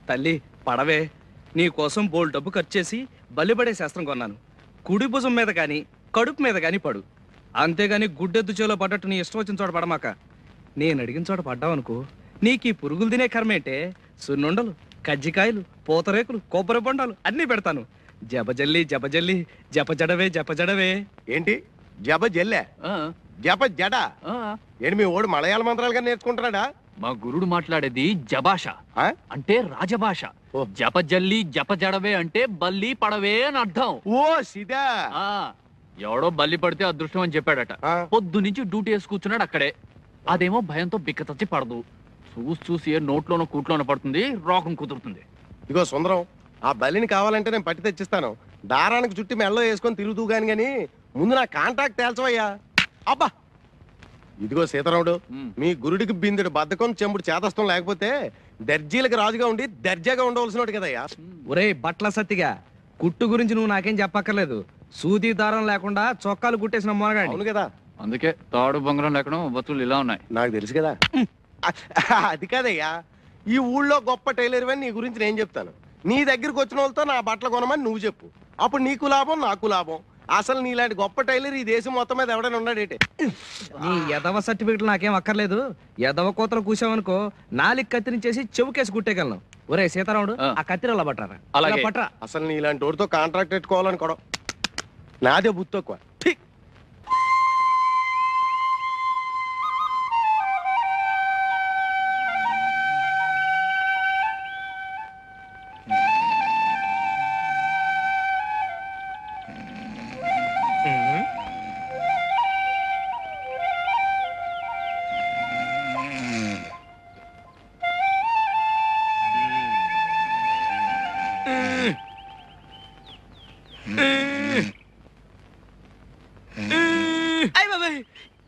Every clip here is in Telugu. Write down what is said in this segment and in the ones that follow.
తల్లి పడవే, నీ కోసం బోల్ డబ్బు ఖర్చు చేసి బలిపడే శాస్త్రం కొన్నాను. కుడి భుజం మీద కానీ కడుపు మీద కానీ పడు, అంతేగాని గుడ్డెద్దు చేలో పడ్డట్టు నీ ఇష్టం వచ్చిన చోట పడమాక. నేను అడిగిన చోట పడ్డావనుకో, నీకు ఈ పురుగులు తినే కర్మేంటే సున్నుండలు, కజ్జికాయలు, పూతరేకులు, కొబ్బరి బొండాలు అన్నీ పెడతాను. జపజల్లి జపజల్లి జపజడవే జపజడవే. ఏంటి జప జల్లే జప జడ? ఏంటి మీ ఓడు మలయాళ మంత్రాలుగా నేర్చుకుంటున్నాడా? మా గురుడు మాట్లాడేది జభాష, అంటే రాజభాష. జపజల్లి జపజడవే అంటే బల్లి పడవే అని అర్థం. ఓ సిదా. ఎవడో బల్లి పడితే అదృష్టం అని చెప్పాడట. పొద్దు నుంచి డ్యూటీ వేసి కూర్చున్నాడు అక్కడే. అదేమో భయంతో బిక్కతచ్చి పడదు. చూసి నోట్లోనో కూట్లోనో పడుతుంది, రోగం కుదురుతుంది. ఇగో సుందరం, ఆ బలిని కావాలంటే నేను పట్టి తెచ్చిస్తాను. దారానికి చుట్టి మెళ్ళో వేసుకొని తిరుగుతూ గాని ముందు నా కాంటాక్ట్ తేల్చవయ్యా. అబ్బా ఇదిగో సీతారాముడు, మీ గురుడికి బిందుడు బద్ధకం చెంబుడు చేతస్థం లేకపోతే దర్జీలకు రాజుగా ఉండి దర్జాగా ఉండవలసినోడు కదయ్యా. ఒరే బట్ల సత్తిగా, కుట్టు గురించి నువ్వు నాకేం చెప్పక్కర్లేదు. సూది దారం లేకుండా చొక్కాలు కుట్టేసిన మొనగాడు. అవును కదా, అందుకే తాడు బొంగరం లేకుండా బతులు ఇలా ఉన్నాయి. నాకు తెలుసు కదా. అది కాదయ్యా, ఈ ఊళ్ళో గొప్ప టైలర్ అని నీ గురించి నేను చెప్తాను. నీ దగ్గరికి వచ్చిన వాళ్ళతో నా బట్టలు కొనమని నువ్వు చెప్పు. అప్పుడు నీకు లాభం, నాకు లాభం. అసలు నీలాంటి గొప్ప టైలర్ ఈ దేశం మొత్తం మీద ఎవడైనా ఉన్నాడేంటి? నీ ఎదవ సర్టిఫికెట్లు నాకేం అక్కర్లేదు. ఎదవ కోతలు కూసావనుకో, నాలుగు కత్తిరించేసి చెవుకేసి కుట్టేయగలను. ఒరే సీతారాముడు, ఆ కత్తిరలా పట్టరా. అలాగే పట్టరా. అసలు నీలాంటి వాడితో కాంట్రాక్ట్ పెట్టుకోవాలనుకోవడం నాదే బుద్ధి తక్కువ.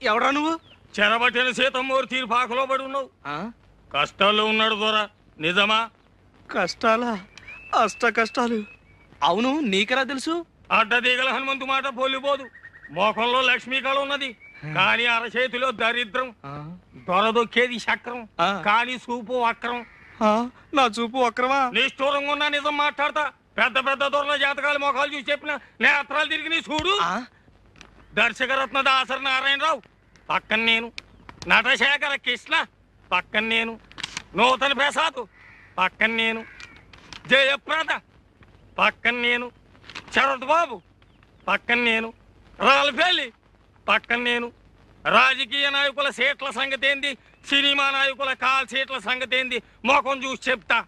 ఎవడా నువ్వు? చెరబట్టిన సీతమ్మూరు తీరు పాకలో పడి ఉన్నావు. కష్టాల్లో ఉన్నాడు దొర, నిజమా? కష్టాలా? అష్ట కష్టాలు. అవును, నీకెలా తెలుసు? అడ్డదీగల హనుమంతు మాట పోలిపోదు. మోకంలో లక్ష్మీకళ ఉన్నది, కానీ అరచేతిలో దరిద్రం. దొరదొక్కేది చక్రం, కానీ చూపు వక్రం. నా చూపు వక్రమా? నిష్ఠూరంగా ఉన్నా నిజం మాట్లాడతా. పెద్ద పెద్ద దొరల జాతకాలు మొఖాలు చూసి చెప్పిన నేత్రాలు తిరిగి నీ చూడు. దర్శకరత్న దాసరి నారాయణరావు పక్కన నేను, నటశేఖర కృష్ణ పక్కన నేను, నూతన ప్రసాద్ పక్కన నేను, జయప్రద పక్కన నేను, శరత్ బాబు పక్కన నేను, రాల్ఫెల్లి పక్కన నేను. రాజకీయ నాయకుల సీట్ల సంగతి ఏంది, సినిమా నాయకుల కాల్ సీట్ల సంగతి ఏంది మొఖం చూసి చెప్తా.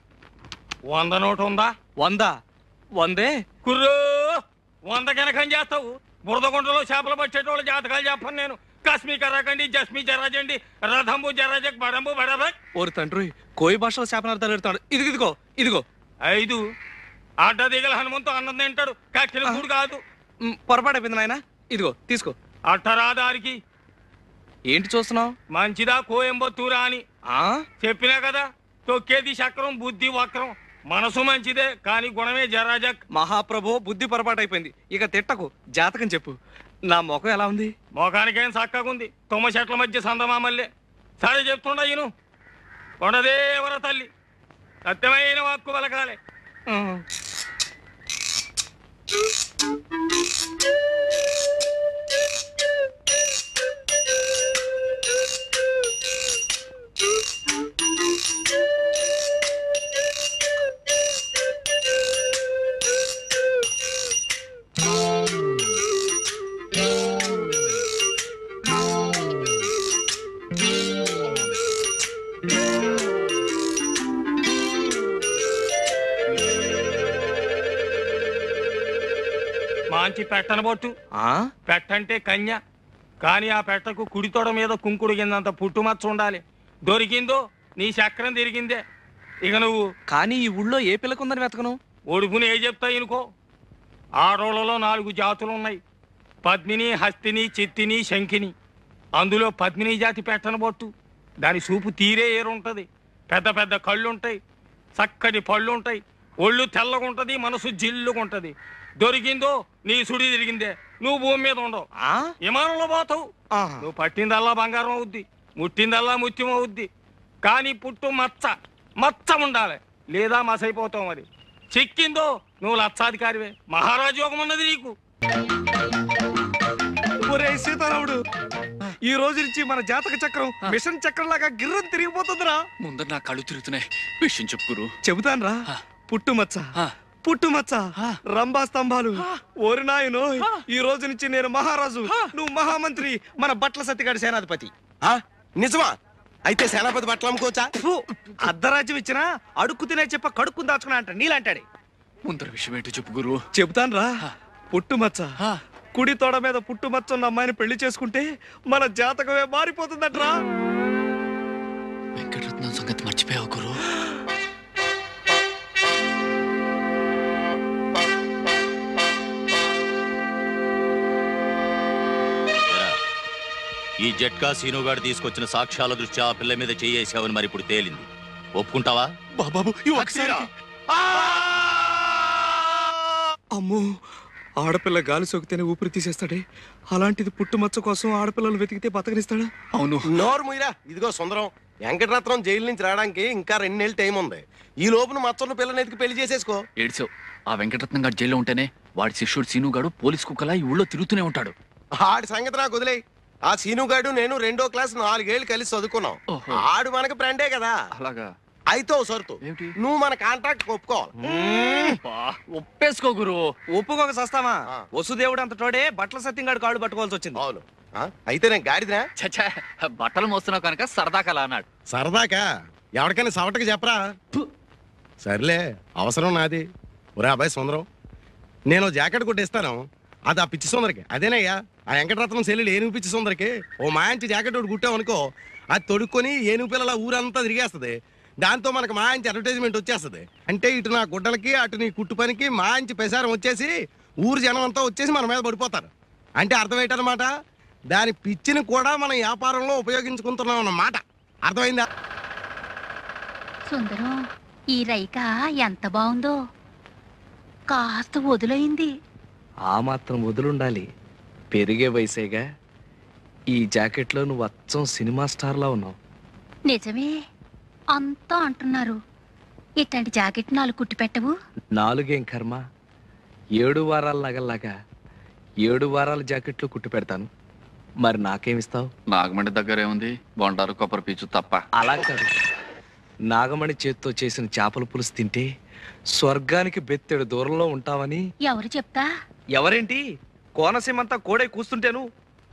100 నోటు ఉందా? 100? 100 కుర్రో 100 కనకం చేస్తావు. బురదగుంటలో చేపలు పట్టేటోళ్ళ జాతకాలు చెప్పను నేను. కస్మి కరాకండి, జస్మి జరాజండి, రథంబు జరాజక్, బడంబు బడబక్. ఓరి తండ్రి, కోయి భాషలో శాపనార్థాలు పెడతాడు. ఇదిగో ఇదిగో 5 అడ్డదిగల హనుమంతు అన్నం తింటాడు, కక్కిన కూడు కాదు. పొరపాటైపోయింది నాయన, ఇదిగో తీసుకో. అట్టరాదారికి ఏంటి చూస్తున్నావు? మంచిదా కోయంబత్తూరా అని చెప్పినా కదా. తొక్కేది చక్రం, బుద్ధి వక్రం. మనసు మంచిదే, కానీ గుణమే జరాజక్. మహాప్రభు, బుద్ధి పొరపాటు అయిపోయింది, ఇక తిట్టకు. జాతకం చెప్పు. నా ముఖం ఎలా ఉంది? ముఖానికేం చక్కగుంది, తుమ్మ చెట్ల మధ్య సందమామల్లే. సరే చెప్తుండ ఈను. కొండదేవర తల్లి సత్యమైన వాక్కు పలకాలే. మంచి పెట్టనబొట్టు. పెట్టంటే కన్య, కానీ ఆ పెట్టకు కుడితోడ మీద కుంకుడు కిందంత పుట్టుమచ్చ ఉండాలి. దొరికిందో నీ చక్రం తిరిగిందే. ఇక నువ్వు కానీ ఈ ఊళ్ళో ఏ పిల్లకుందని వెతకను? ఒడుపుని ఏ చెప్తా ఇనుకో. ఆడోళ్లలో 4 జాతులు ఉన్నాయి, పద్మిని, హస్తిని, చిత్తిని, శంఖిని. అందులో పద్మిని జాతి పెట్టనబొట్టు. దాని చూపు తీరే ఏరుంటది. పెద్ద పెద్ద కళ్ళుంటాయి, చక్కటి పళ్ళుంటాయి, ఒళ్ళు తెల్లగుంటది, మనసు జిల్లుగుంటది. దొరికిందో నీ సుడి తిరిగిందే. నువ్వు భూమి మీద ఉండవు, విమానంలో పోతావు. నువ్వు పట్టిందల్లా బంగారం అవుద్ది, ముట్టిందల్లా ముత్యం అవుద్ది. కానీ పుట్టు మచ్చ మచ్చ ఉండాలి. లేదా మసైపోతావు మరి. చిక్కిందో నువ్వు లక్షాధికారివే, మహారాజు యోగం ఉన్నది నీకు. ఒరే సీతారాముడు, ఈ రోజు నుంచి మన జాతక చక్రం మిషన్ చక్రం లాగా గిర్రం తిరిగిపోతుందిరా. ముందర నా కళ్ళు తిరుగుతున్నాయి, విషయం చెప్పు గురు. చెబుతాన్రా. పుట్టుమచ్చ పుట్టుమచ్చ, రంభా స్తంభాలు. ఓరి నాయనో, ఈ రోజు నుంచి నేను మహారాజు, నువ్వు మహామంత్రి, మన బట్ల సత్తిగాడి సేనాధిపతి. నిజమా? అయితే సేనాపతి బట్టలు అమ్ముకోవచ్చా? అర్ధరాజ్యం ఇచ్చినా అడుక్కు తినే చెప్ప కడుక్కుని దాచుకున్నా అంట నీలాంటాడే. ముందర విషయం ఏంటో చెప్పు గురు. చెబుతాన్రా. పుట్టుమచ్చ, కుడి తోడ మీద పుట్టుమచ్చ ఉన్న అమ్మాయిని పెళ్లి చేసుకుంటే మన జాతకమే మారిపోతుందట్రా. వెంకటరత్నం సంగతి మర్చిపోయావు గురు. ఈ జట్కా సీనుగాడు తీసుకొచ్చిన సాక్ష్యాల దృష్ట్యా ఆ పిల్ల మీద చేయేసావని మరి ఇప్పుడు తేలింది. ఒప్పుకుంటావా? బాబు అమ్మో, ఆడపిల్ల గాలి సోకితేనే ఊపిరి తీసేస్తాడే, అలాంటిది పుట్టుమచ్చ కోసం ఆడపిల్లలు వెతికితే బతకనిస్తాడా? అవును. నోరు ముయ్యరా. ఇదిగో సుందరం, వెంకటరత్నం జైలు నుంచి రావడానికి ఇంకా 2 నెలలు టైం ఉంది. ఈ లోపున మచ్చన్న పిల్లని ఎతికి పెళ్లి చేసేసుకో. ఏడ్చావు. ఆ వెంకటరత్నం గారు జైల్లో ఉంటేనే వాడి శిష్యుడు సీనుగాడు పోలీస్ కుక్కలా ఈ ఊళ్ళో తిరుగుతూనే ఉంటాడు. ఆడి సంగతి నాకు వదిలేయి. ఆ సీనుగాడు నేను 2వ క్లాస్ 4 ఏళ్ళు కలిసి చదువుకున్నాం. ఆడు మనకి ఫ్రెండే కదా. అలాగా? అయితే ఓ సరుతు, నువ్వు మన కాంట్రాక్ట్ ఒప్పుకోవాలి. ఒప్పేసుకో గురు. ఒప్పుకోక సస్తామా? వసుదేవుడు అంత తోడే బట్టల సత్యంగాడు కాళ్ళు పట్టుకోవాల్సి వచ్చింది. అవును. అయితే నేను గాడిదినా? చచ్చా, బట్టలు మోస్తున్నావు కనుక సరదా కలా అన్నాడు. సరదాకా? ఎవరికైనా సవటకి చెప్పరా? సర్లే, అవసరం నాది. ఒరే అబ్బాయి సుందరం, నేను జాకెట్ కొట్టిస్తాను, అది ఆ పిచ్చి సుందరికి. అదేనయ్యా ఆ వెంకటరత్నం సెల్లుడు ఏనుగు పిచ్చి సుందరికి ఓ మాంచి జాకెట్ ఒకటి కుట్టామనుకో, అది తొడుక్కొని ఏనుగు పిల్లల ఊరంతా తిరిగేస్తుంది. దాంతో మనకు మాంచి అడ్వర్టైజ్మెంట్ వచ్చేస్తుంది. అంటే ఇటు నా గుడ్డలకి అటు నీ కుట్టు పనికి మాంచి ప్రసారం వచ్చేసి ఊరు జనం అంతా వచ్చేసి మన మీద పడిపోతారు. అంటే అర్థం ఏంటన్నమాట, దాని పిచ్చిని కూడా మనం వ్యాపారంలో ఉపయోగించుకుంటున్నాం అన్నమాట. అర్థమైందా? సుందరం, ఈ రైక ఎంత బాగుందో, కాస్త వదులైంది. ఆ మాత్రం వదులుండాలి, పెరిగే వయసేగా. ఈ జాకెట్లో నువ్వు అచ్చం సినిమా స్టార్లా ఉన్నావు. నిజమే, అంతా అంటున్నారు. ఇట్లాంటి జాకెట్ 4 కుట్టి పెట్టవు? 4 కర్మ, 7 వారాల నగల్లాగా 7 వారాల జాకెట్లు కుట్టి పెడతాను. మరి నాకేమిస్తావు? నాగమండి దగ్గర ఏముంది, బొండారు కొబ్బరి పీచు తప్ప. అలా కాదు, నాగమణి చేత్తో చేసిన చేపల పులుసు తింటే స్వర్గానికి బెత్తెడు దూరంలో ఉంటావని. ఎవరు చెప్తా? ఎవరేంటి, కోనసీమంతా కోడే కూస్తుంటేను.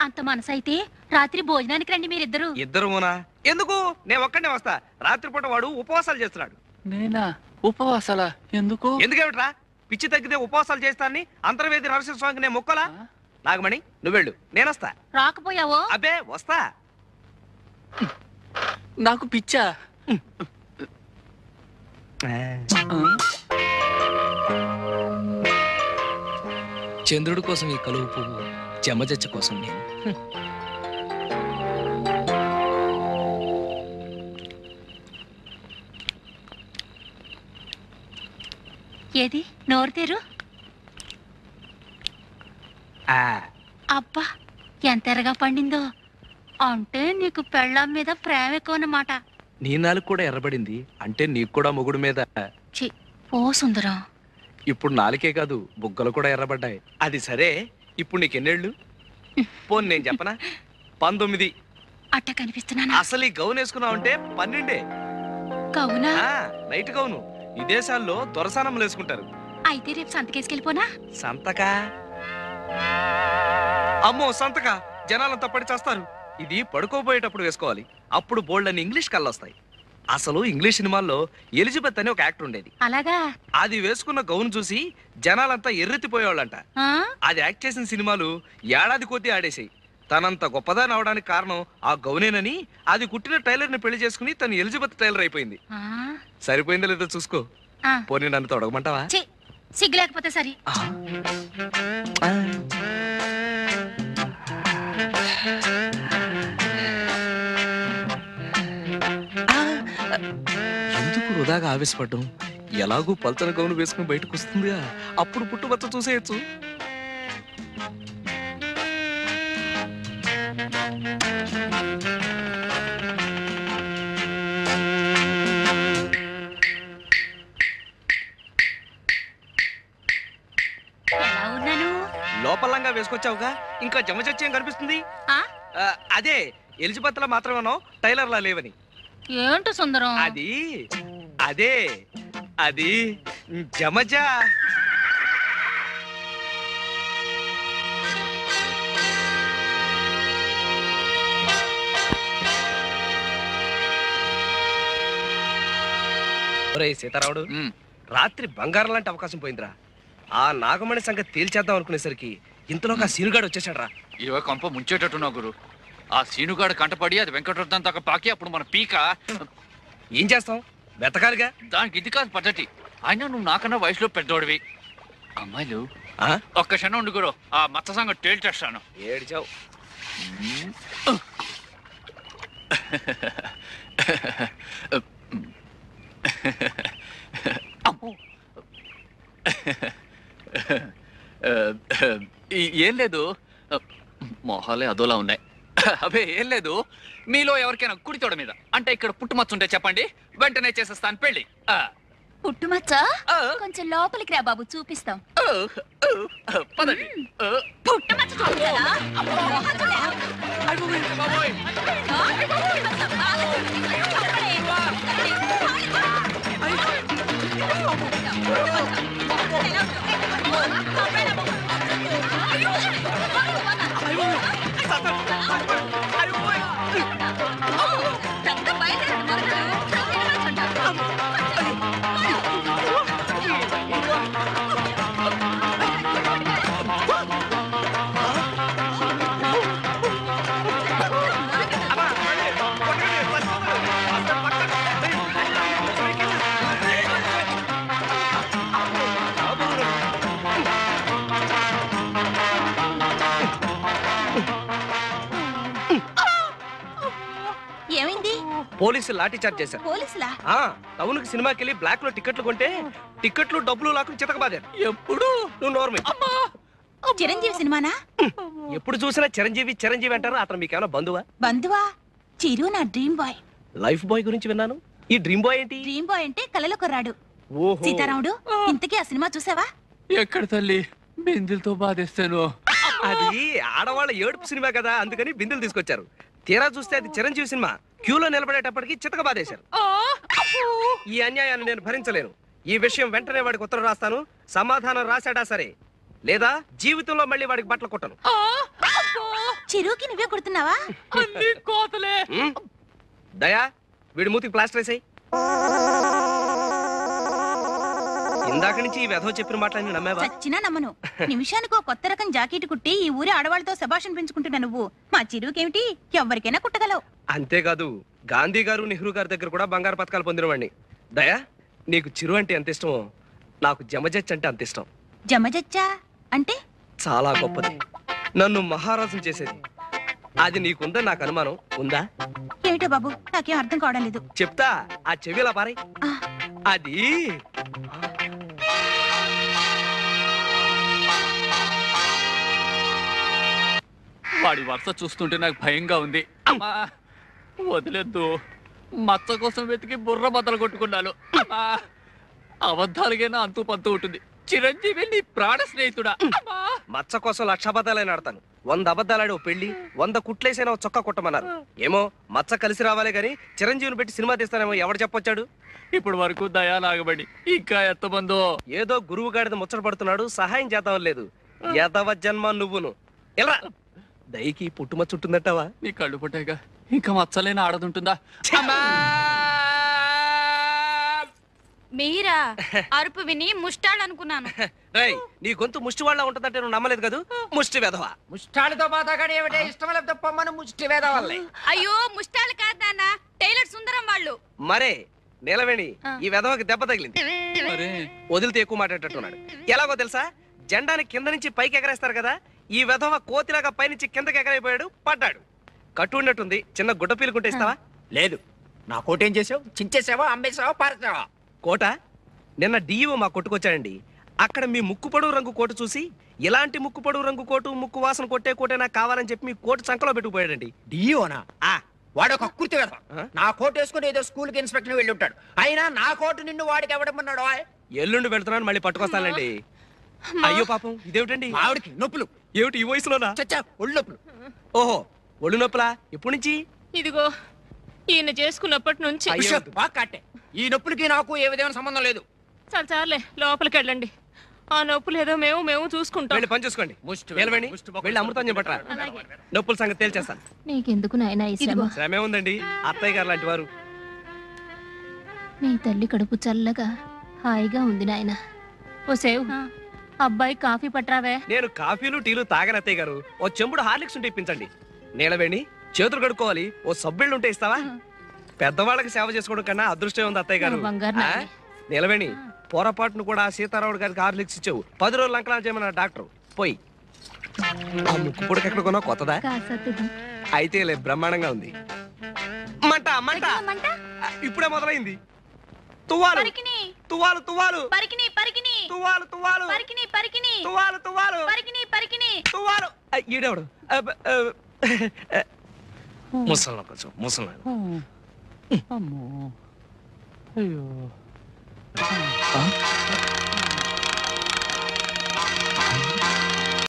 అంత మనసైతే రాత్రి భోజనానికి రండి మీరిద్దరు. ఇద్దరునా? ఎందుకు? నేను ఒక్కడే వస్తా. రాత్రిపూట వాడు ఉపవాసాలు చేస్తున్నాడు. నేనా? ఉపవాసాలా? ఎందుకు? ఎందుకేమిట్రా? పిచ్చి తగ్గితే ఉపవాసాలు చేస్తానని అంతర్వేది నరసింహ స్వామికి నేను మొక్కలా? నాగమణి నువ్వెళ్ళు, నేనొస్తా. రాకపోయావో? అబ్బే వస్తా. నాకు పిచ్చా? చంద్రుడి కోసం ఈ కలువు పువ్వు, చెమజచ్చ కోసం నేను. ఏది నోరు తెరు. అబ్బా, ఎంత ఎరగా పండిందో. అంటే నీకు పెళ్ళాం మీద ప్రేమ ఎక్కువన్నమాట. నీ నాలుగు కూడా ఎర్రబడింది అంటే నీకు కూడా మొగుడు మీద. ఛీ, ఓ సుందరం, ఇప్పుడు నాలుకే కాదు బుగ్గలు కూడా ఎర్రబడ్డాయి. అది సరే, ఇప్పుడు నీకెన్నేళ్ళు? పోను నేను చెప్పనా, 19. అట్ట కనిపిస్తున్నానా? అసలు ఈ గౌన్ వేసుకున్నావంటే 12. కవునా? నైట్ గౌను విదేశాల్లో దొరసానములు వేసుకుంటారు. అయితే రేపు సంతకేసుకెళ్ళిపోనా? సంతకా? అమ్మో సంతకా, జనాలంతా పడి చేస్తారు. ఇది పడుకోబోయేటప్పుడు వేసుకోవాలి, అప్పుడు బోల్డ్ అని ఇంగ్లీష్ కళ్ళొస్తాయి. అసలు ఇంగ్లీష్ సినిమాల్లో ఎలిజబెత్ అని ఒక యాక్టర్ ఉండేది. అలాగా? అది వేసుకున్న గౌన్ చూసి జనాలంతా ఎర్రెత్తిపోయేవాళ్ళంట. అది యాక్ట్ చేసిన సినిమాలు ఏడాది కొద్దీ ఆడేసాయి. తనంత గొప్పదాని అవడానికి కారణం ఆ గౌనేనని అది కుట్టిన టైలర్ ని పెళ్లి చేసుకుని తను ఎలిజబెత్ టైలర్ అయిపోయింది. సరిపోయిందో లేదో చూసుకో. పోనీ నన్ను తొడగమంటావా? సిగ్గు లేకపోతే సరి. ఎందుకు వృధాగా ఆవేశపడ్డం? ఎలాగూ పల్చన గౌను వేసుకుని బయటకు వస్తుందిగా, అప్పుడు పుట్టుబచ్చ చూసేయచ్చు. లోపలంగా వేసుకొచ్చావుగా ఇంకా జమచచ్చేం కనిపిస్తుంది ఆ? అదే ఎలిజబెత్లా మాత్రమేనో టైలర్లా లేవని. ఏంటో సుందరం? అదే అది జమజా. సీతారాముడు, రాత్రి బంగారం లాంటి అవకాశం పోయిందిరా. ఆ నాగమణి సంగతి తేల్చేద్దాం అనుకునేసరికి ఇంతలోకి ఆ సీనుగాడు వచ్చేసాడు రా. ఇవో కొంప ముంచేటట్టున్నావు గురు. ఆ సీనుగాడు కంటపడి అది వెంకటరత్నం దాకా పాకి అప్పుడు మన పీక. ఏం చేస్తాం, వెతకాలిగా. దానికి ఇది కాదు పద్ధతి. అయినా నువ్వు నాకన్నా వయసులో పెద్దోడివి. అమ్మాయిలు ఒక్క క్షణం ఉండు గురు, ఆ మత్స సంగతి తేల్చేస్తాను. ఏడిచావు. ఏం లేదు, మొహాలే అదోలా ఉన్నాయి. అవే ఏం లేదు, మీలో ఎవరికైనా కుడి తోడ మీద అంటే ఇక్కడ పుట్టుమచ్చుంటే చెప్పండి, వెంటనే చేసేస్తాను పెళ్ళి. పుట్టుమచ్చ కొంచెం లోపలికి రా బాబు, చూపిస్తాం. పదండి. పుట్టుమచ్చ చూడాలా? ఏమైంది? పోలీసులు లాఠీ చార్జ్ చేశారు. పోలీసులా? టౌన్ కి సినిమాకి వెళ్ళి బ్లాక్ లో టికెట్లు కొంటే టికెట్లు డబ్బులు లాక్కుని చితకబాదారు. ఎప్పుడు నువ్వు నోర్మే. చిరంజీవి సినిమానా? ఎప్పుడు చూసినా చిరంజీవి చిరంజీవి అంటారు. అతను మీకేమైనా బంధువా? బంధువా? చిరు నా డ్రీమ్ బాయ్. లైఫ్ బాయ్ గురించి విన్నాను. ఈ డ్రీమ్ బాయ్ ఏంటి? డ్రీమ్ బాయ్ అంటే కలలో కొర్రాడు. ఓహో. సీతారాముడు, ఇంతకీ ఆ సినిమా చూసావా? ఎక్కడ తల్లి, బిందులతో బాధేస్తాను. అది ఆడవాళ్ళ ఏడుపు సినిమా కదా, అందుకని బిందులు తీసుకొచ్చారు. తీరా చూస్తే అది చిరంజీవి సినిమా. క్యూలో నిలబడేటప్పటికి చితకబాదేశారు. ఈ అన్యాయాన్ని నేను భరించలేను. ఈ విషయం వెంటనే వాడికి ఉత్తరం రాస్తాను. సమాధానం రాశాడా సరే, లేదా జీవితంలో మళ్ళీ వాడికి బట్టలు కొట్టను. చిరుకి నువ్వే కొడుతున్నావా? కోతలే. దయా, వీడి మూతికి ప్లాస్టర్ వేసాయి. ఇందాక నుంచి ఈ వెధవ చెప్పిన మాటలన్నీ నమ్మావా? చచ్చినా నమ్మను. నిమిషానికి కొత్త రకం జాకెట్ కుట్టి ఈ ఊరి ఆడవాళ్ళతో శభాషణ పెంచుకుంటున్నా నువ్వు. మా చిరుకేమిటి, ఎవరికైనా కుట్టగలవు. అంతేకాదు, గాంధీ గారు నెహ్రూ గారి దగ్గర కూడా బంగారు పథకాలు పొందినవాడిని. దయా, నీకు చిరు అంటే ఎంత ఇష్టమో నాకు జమజచ్చ అంటే అంత ఇష్టం. జమజచ్చా అంటే? చాలా గొప్పది, నన్ను మహారాజును చేసేది. అది నీకుందని నాకు అనుమానం. ఉందా? ఏమిటో బాబు, నాకేం అర్థం కావడం లేదు. చెప్తా, ఆ చెవిలా పారై. అది వాడి వరుస చూస్తుంటే నాకు భయంగా ఉంది. వదిలేద్దు, మచ్చ కోసం వెతికి బుర్ర బద్దలు కొట్టుకున్నాను. అబద్ధాలుగైనా అంతూ పంతూ ఉంటుంది. చిరంజీవి నీ ప్రాణ స్నేహితుడా. మచ్చ కోసం 1,00,000 అబద్ధాలైనా ఆడతాను. 100 అబద్ధాలాడి ఓ పెళ్లి, 100 కుట్లేసైనా ఓ చొక్కా కుట్టమన్నారు. ఏమో మచ్చ కలిసి రావాలే గాని చిరంజీవిని పెట్టి సినిమా తీస్తానేమో ఎవడు చెప్పొచ్చాడు? ఇప్పుడు వరకు దయా నాగబడి ఇంకా ఎత్తబందో. ఏదో గురువు గాడిద ముచ్చట పడుతున్నాడు, సహాయం చేద్దాం లేదు. ఎదవ జన్మ నువ్వును. ఎలా దయకి పుట్టుమచ్చ ఉంటుందట్టవా? నీ కళ్ళు పుట్టాయిగా, ఇంకా మచ్చలేని ఆడదుంటుందా? మీరా? అరుపు విని ముష్టాలనుకున్నాను. రై, నీ గొంతు ముష్టి వాళ్ళ ఉంటుందంటే నువ్వు నమ్మలేదు కదా. ముష్టి వెధవా. ముష్టాలతో బాధగానే ఏమిటే ఇష్టం లేకపోతే పొమ్మను ముష్టి వేద వాళ్ళే. అయ్యో, ముష్టాలు కాదు నాన్న, టైలర్ సుందరం వాళ్ళు. మరే నీలవేణి, ఈ వెధవకి దెబ్బ తగిలింది. వదిలితే ఎక్కువ మాట్లాడేటట్టున్నాడు. ఎలాగో తెలుసా? జెండాని కింద నుంచి పైకి ఎగరేస్తారు కదా, ఈ వెధవ కోతిలాగా పైనుంచి కిందకి ఎగరైపోయాడు, పడ్డాడు. కట్టు ఉన్నట్టుంది, చిన్న గుడ్డ పీలుకుంటే ఇస్తావా? లేదు. నా కోట ఏం చేసావు? చించేసావా, అమ్మేసావా, పారేసావా? కోట నిన్న డిఈఓ మా కొట్టుకొచ్చాడండి. అక్కడ మీ ముక్కు పొడవు రంగు కోటు చూసి, ఇలాంటి ముక్కు పొడవు రంగు కోటు, ముక్కు వాసన కొట్టే కోటే నాకు కావాలని చెప్పి మీ కోటు చంకలో పెట్టుకుపోయాడండి. డియోనా? వాడు ఒక కుర్తి వేద. నా కోట్ వేసుకుని ఏదో స్కూల్ కి ఇన్స్పెక్టర్ వెళ్ళి ఉంటాడు. అయినా నా కోటు నిన్ను వాడికి ఎవడమన్నాడు? ఎల్లుండి వెళ్తున్నాను, మళ్ళీ పట్టుకొస్తానండి. అయ్యో పాపం, ఇదేమిటండి? ఆవిడికి నొప్పులు. ఏమిటి ఈ వయసులోనా? చచ్చా ఒళ్ళొప్పులు. ఓహో, ఒళ్ళు నొప్పులా? ఎప్పటి నుంచి? ఇదిగో ఈయన చేసుకున్నప్పటి నుంచి. అయ్యో. బాగా కట్టే. ఈ నొప్పులకి నాకు ఏ విధమైన సంబంధం లేదు. చాలు చాలే, లోపలికి వెళ్ళండి. ఆ నొప్పులు ఏదో మేము చూసుకుంటాం. వెళ్ళి పని చూసుకోండి. వెళ్ళవండి. వెళ్ళి అమృతం చెప్పట్రా. అలాగే. నొప్పుల సంగతి తేల్చేస్తాను. నీకెందుకు నాయనా ఈ శ్రమ? శ్రమే ఉందండి, అత్తయ్య గారు లాంటి వారు. నీ తల్లి కడుపు చల్లగా హాయిగా ఉంది నాయన. ఓ సేవ్, అబ్బాయి కాఫీ పట్రావే. నేను కాఫీలు టీలు తాగని అత్తయ్య గారు. ఓ చెంబుడు హార్లిక్స్ ఉంటే ఇప్పించండి. నీళ్ళవేణి, చేతులు కడుక్కోవాలి. ఓ సబ్బిళ్ళు ఉంటే ఇస్తావా? పెద్దవాళ్ళకి సేవ చేసుకోవడం కన్నా అదృష్టం ఉంది అత్తయ్య గారు. నా బంగారు నాయనే. నిలవేణి, పొరపాటును కూడా సీతారాముడు గారికి హార్లిక్స్ ఇచ్చావు. 10 రోజులు అంకలా చేయమన్నా డాక్టర్. పోయి. ఆ ముక్కు పొడికి ఎక్కడ కొన్నావు? కొత్తదా? అయితే లే, బ్రహ్మాండంగా ఉంది. మంట మంట ఇప్పుడే మొదలైంది. తువ్వాలు తువ్వాలు తువ్వాలు తువ్వాలు తువ్వాలు తువ్వాలు తువ్వాలు తువ్వాలు. ఈడేవాడు ముసలి కొంచెం ముసలి. అమ్మో, అయ్యో.